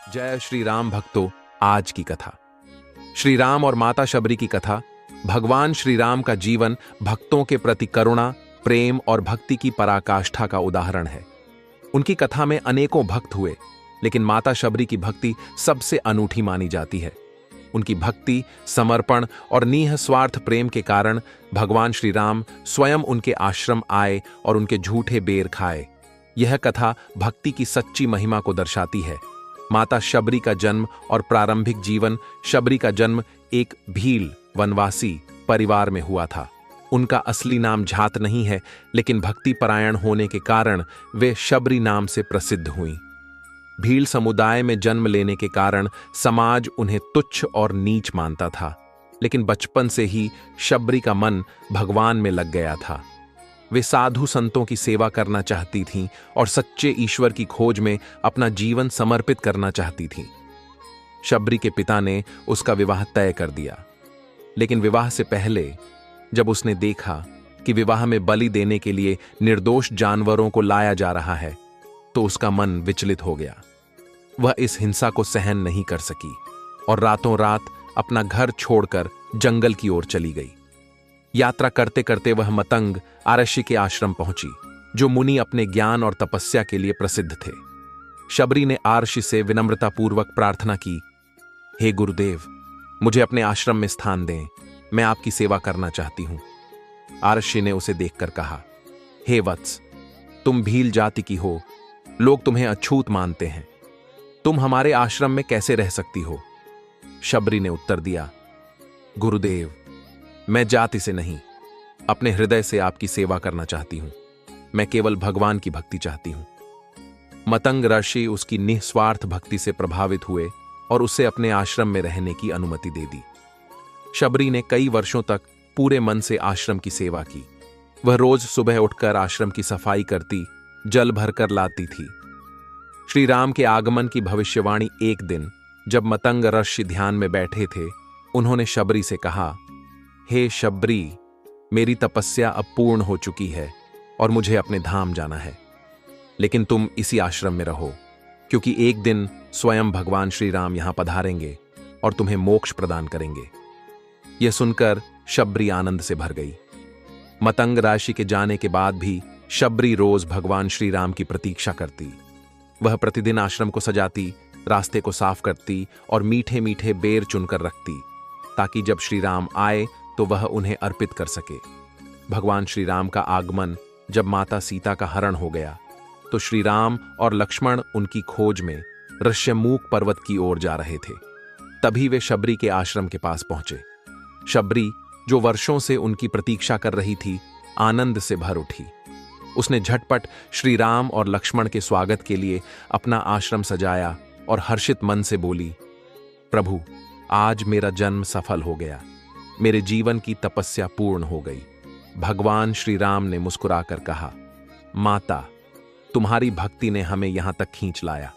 जय श्री राम भक्तों। आज की कथा श्री राम और माता शबरी की कथा। भगवान श्री राम का जीवन भक्तों के प्रति करुणा, प्रेम और भक्ति की पराकाष्ठा का उदाहरण है। उनकी कथा में अनेकों भक्त हुए, लेकिन माता शबरी की भक्ति सबसे अनूठी मानी जाती है। उनकी भक्ति, समर्पण और निःस्वार्थ प्रेम के कारण भगवान श्री राम स्वयं उनके आश्रम आए और उनके झूठे बेर खाए। यह कथा भक्ति की सच्ची महिमा को दर्शाती है। माता शबरी का जन्म और प्रारंभिक जीवन। शबरी का जन्म एक भील वनवासी परिवार में हुआ था। उनका असली नाम झात नहीं है, लेकिन भक्ति परायण होने के कारण वे शबरी नाम से प्रसिद्ध हुईं। भील समुदाय में जन्म लेने के कारण समाज उन्हें तुच्छ और नीच मानता था, लेकिन बचपन से ही शबरी का मन भगवान में लग गया था। वे साधु संतों की सेवा करना चाहती थीं और सच्चे ईश्वर की खोज में अपना जीवन समर्पित करना चाहती थीं। शबरी के पिता ने उसका विवाह तय कर दिया, लेकिन विवाह से पहले जब उसने देखा कि विवाह में बलि देने के लिए निर्दोष जानवरों को लाया जा रहा है, तो उसका मन विचलित हो गया। वह इस हिंसा को सहन नहीं कर सकी और रातों रात अपना घर छोड़कर जंगल की ओर चली गई। यात्रा करते करते वह मतंग आरषि के आश्रम पहुंची, जो मुनि अपने ज्ञान और तपस्या के लिए प्रसिद्ध थे। शबरी ने आरषि से विनम्रतापूर्वक प्रार्थना की, हे गुरुदेव, मुझे अपने आश्रम में स्थान दें, मैं आपकी सेवा करना चाहती हूं। आरषि ने उसे देखकर कहा, हे वत्स, तुम भील जाति की हो, लोग तुम्हें अछूत मानते हैं, तुम हमारे आश्रम में कैसे रह सकती हो? शबरी ने उत्तर दिया, गुरुदेव, मैं जाति से नहीं, अपने हृदय से आपकी सेवा करना चाहती हूं। मैं केवल भगवान की भक्ति चाहती हूं। मतंग ऋषि उसकी निस्वार्थ भक्ति से प्रभावित हुए और उसे अपने आश्रम में रहने की अनुमति दे दी। शबरी ने कई वर्षों तक पूरे मन से आश्रम की सेवा की। वह रोज सुबह उठकर आश्रम की सफाई करती, जल भरकर लाती थी। श्री राम के आगमन की भविष्यवाणी एक दिन जब मतंग ऋषि ध्यान में बैठे थे, उन्होंने शबरी से कहा, हे शबरी, मेरी तपस्या अब पूर्ण हो चुकी है और मुझे अपने धाम जाना है, लेकिन तुम इसी आश्रम में रहो, क्योंकि एक दिन स्वयं भगवान श्री राम यहां पधारेंगे और तुम्हें मोक्ष प्रदान करेंगे। यह सुनकर शबरी आनंद से भर गई। मतंग ऋषि के जाने के बाद भी शबरी रोज भगवान श्री राम की प्रतीक्षा करती। वह प्रतिदिन आश्रम को सजाती, रास्ते को साफ करती और मीठे मीठे बेर चुनकर रखती, ताकि जब श्री राम आए तो वह उन्हें अर्पित कर सके। भगवान श्री राम का आगमन जब माता सीता का हरण हो गया, तो श्री राम और लक्ष्मण उनकी खोज में ऋष्यमूक पर्वत की ओर जा रहे थे। तभी वे शबरी के आश्रम के पास पहुंचे। शबरी, जो वर्षों से उनकी प्रतीक्षा कर रही थी, आनंद से भर उठी। उसने झटपट श्री राम और लक्ष्मण के स्वागत के लिए अपना आश्रम सजाया और हर्षित मन से बोली, प्रभु, आज मेरा जन्म सफल हो गया, मेरे जीवन की तपस्या पूर्ण हो गई। भगवान श्री राम ने मुस्कुराकर कहा, माता, तुम्हारी भक्ति ने हमें यहां तक खींच लाया।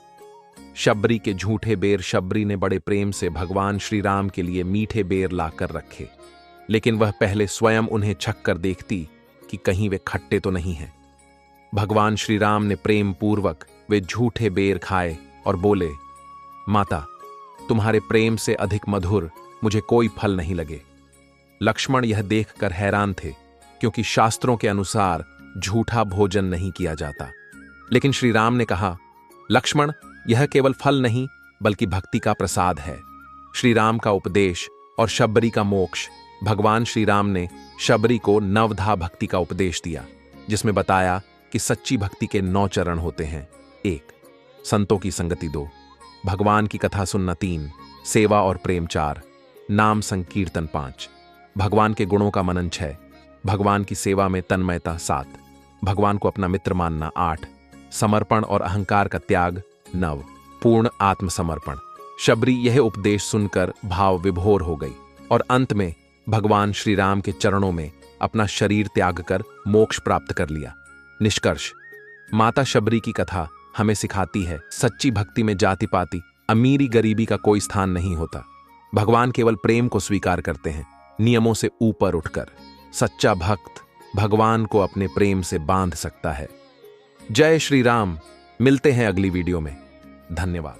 शबरी के झूठे बेर शबरी ने बड़े प्रेम से भगवान श्री राम के लिए मीठे बेर लाकर रखे, लेकिन वह पहले स्वयं उन्हें छक कर देखती कि कहीं वे खट्टे तो नहीं हैं। भगवान श्री राम ने प्रेम पूर्वक वे झूठे बेर खाए और बोले, माता, तुम्हारे प्रेम से अधिक मधुर मुझे कोई फल नहीं लगे। लक्ष्मण यह देखकर हैरान थे, क्योंकि शास्त्रों के अनुसार झूठा भोजन नहीं किया जाता। लेकिन श्री राम ने कहा, लक्ष्मण, यह केवल फल नहीं बल्कि भक्ति का प्रसाद है। श्री राम का उपदेश और शबरी का मोक्ष। भगवान श्री राम ने शबरी को नवधा भक्ति का उपदेश दिया, जिसमें बताया कि सच्ची भक्ति के 9 चरण होते हैं। 1. संतों की संगति। 2. भगवान की कथा सुनना। 3. सेवा और प्रेम। 4. नाम संकीर्तन। 5. भगवान के गुणों का मनन। 6. भगवान की सेवा में तन्मयता। 7. भगवान को अपना मित्र मानना। 8. समर्पण और अहंकार का त्याग। 9. पूर्ण आत्मसमर्पण। शबरी यह उपदेश सुनकर भाव विभोर हो गई और अंत में भगवान श्री राम के चरणों में अपना शरीर त्याग कर मोक्ष प्राप्त कर लिया। निष्कर्ष, माता शबरी की कथा हमें सिखाती है, सच्ची भक्ति में जाति पाति, अमीरी गरीबी का कोई स्थान नहीं होता। भगवान केवल प्रेम को स्वीकार करते हैं, नियमों से ऊपर उठकर। सच्चा भक्त भगवान को अपने प्रेम से बांध सकता है। जय श्री राम। मिलते हैं अगली वीडियो में। धन्यवाद।